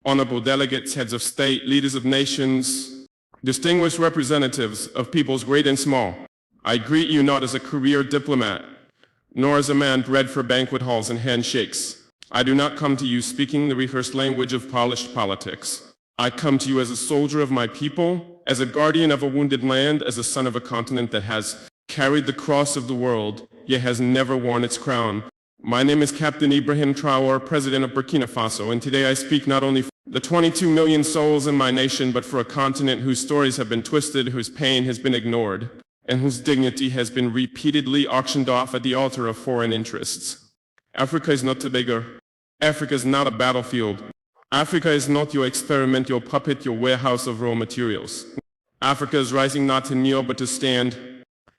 honorable delegates, heads of state, leaders of nations, distinguished representatives of peoples great and small, I greet you not as a career diplomat, nor as a man bred for banquet halls and handshakes. I do not come to you speaking the rehearsed language of polished politics. I come to you as a soldier of my people, as a guardian of a wounded land, as a son of a continent that has carried the cross of the world, yet has never worn its crown. My name is Captain Ibrahim Traoré, President of Burkina Faso, and today I speak not only for the 22 million souls in my nation, but for a continent whose stories have been twisted, whose pain has been ignored, and whose dignity has been repeatedly auctioned off at the altar of foreign interests. Africa is not Tobago. Africa is not a battlefield. Africa is not your experiment, your puppet, your warehouse of raw materials. Africa is rising not to kneel, but to stand.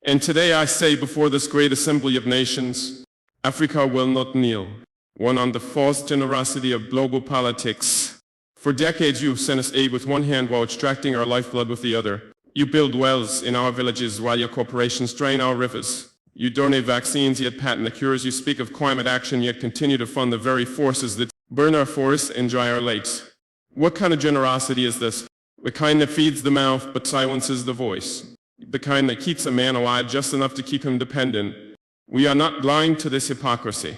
And today I say before this great assembly of nations, Africa will not kneel. One, on the false generosity of global politics. For decades you've sent us aid with one hand while extracting our lifeblood with the other. You build wells in our villages while your corporations drain our rivers. You donate vaccines yet patent the cures. You speak of climate action yet continue to fund the very forces that burn our forests and dry our lakes. What kind of generosity is this? The kind that feeds the mouth but silences the voice. The kind that keeps a man alive just enough to keep him dependent. We are not blind to this hypocrisy.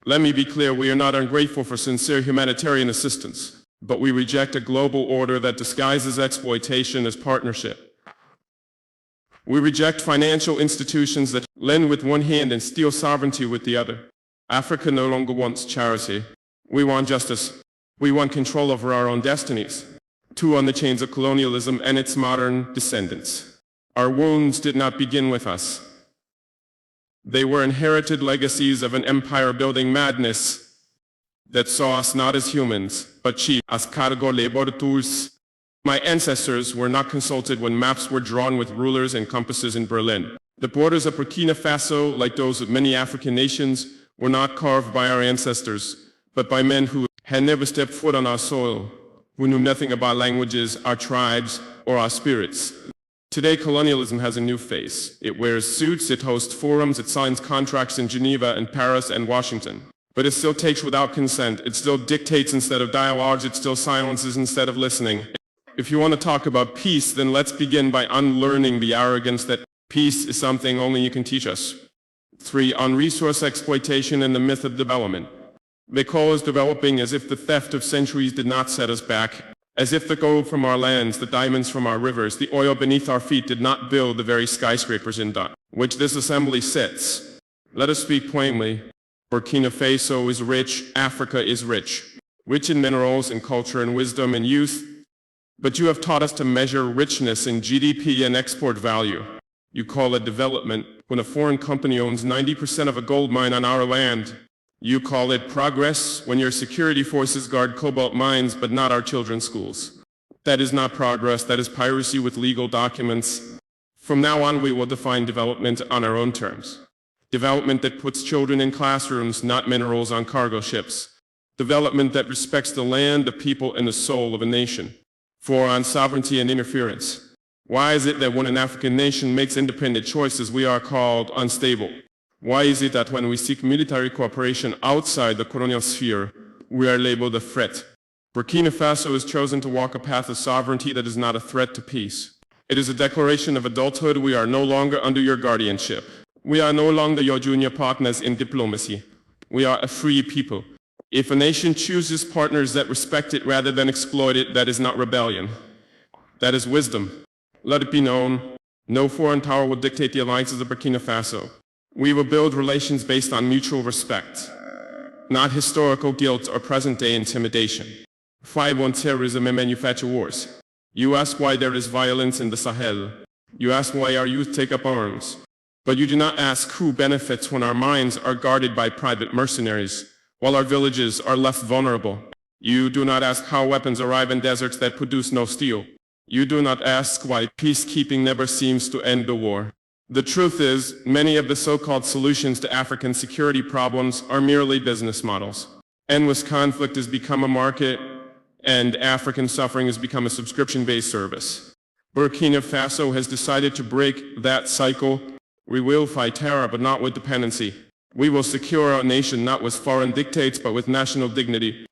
Let me be clear, we are not ungrateful for sincere humanitarian assistance, but we reject a global order that disguises exploitation as partnership. We reject financial institutions that lend with one hand and steal sovereignty with the other. Africa no longer wants charity. We want justice. We want control over our own destinies. Two, on the chains of colonialism and its modern descendants. Our wounds did not begin with us. They were inherited legacies of an empire-building madness that saw us not as humans, but chiefs, as cargo laboratories. My ancestors were not consulted when maps were drawn with rulers and compasses in Berlin. The borders of Burkina Faso, like those of many African nations, were not carved by our ancestors, but by men who had never stepped foot on our soil, who knew nothing about languages, our tribes, or our spirits. Today, colonialism has a new face. It wears suits, it hosts forums, it signs contracts in Geneva and Paris and Washington. But it still takes without consent, it still dictates instead of dialogues, it still silences instead of listening. If you want to talk about peace, then let's begin by unlearning the arrogance that peace is something only you can teach us. 3, on resource exploitation and the myth of development. They call us developing as if the theft of centuries did not set us back. As if the gold from our lands, the diamonds from our rivers, the oil beneath our feet did not build the very skyscrapers in which this assembly sits. Let us speak plainly. Burkina Faso is rich, Africa is rich. Rich in minerals and culture and wisdom and youth. But you have taught us to measure richness in GDP and export value. You call it development when a foreign company owns 90% of a gold mine on our land. You call it progress when your security forces guard cobalt mines but not our children's schools. That is not progress, that is piracy with legal documents. From now on we will define development on our own terms. Development that puts children in classrooms, not minerals on cargo ships. Development that respects the land, the people, and the soul of a nation. 4, on sovereignty and interference. Why is it that when an African nation makes independent choices we are called unstable? Why is it that when we seek military cooperation outside the colonial sphere, we are labeled a threat? Burkina Faso has chosen to walk a path of sovereignty that is not a threat to peace. It is a declaration of adulthood. We are no longer under your guardianship. We are no longer your junior partners in diplomacy. We are a free people. If a nation chooses partners that respect it rather than exploit it, that is not rebellion. That is wisdom. Let it be known, no foreign power will dictate the alliances of Burkina Faso. We will build relations based on mutual respect, not historical guilt or present-day intimidation. 5, on terrorism and manufacture wars. You ask why there is violence in the Sahel. You ask why our youth take up arms. But you do not ask who benefits when our mines are guarded by private mercenaries, while our villages are left vulnerable. You do not ask how weapons arrive in deserts that produce no steel. You do not ask why peacekeeping never seems to end the war. The truth is, many of the so-called solutions to African security problems are merely business models. Endless conflict has become a market, and African suffering has become a subscription-based service. Burkina Faso has decided to break that cycle. We will fight terror, but not with dependency. We will secure our nation not with foreign dictates, but with national dignity.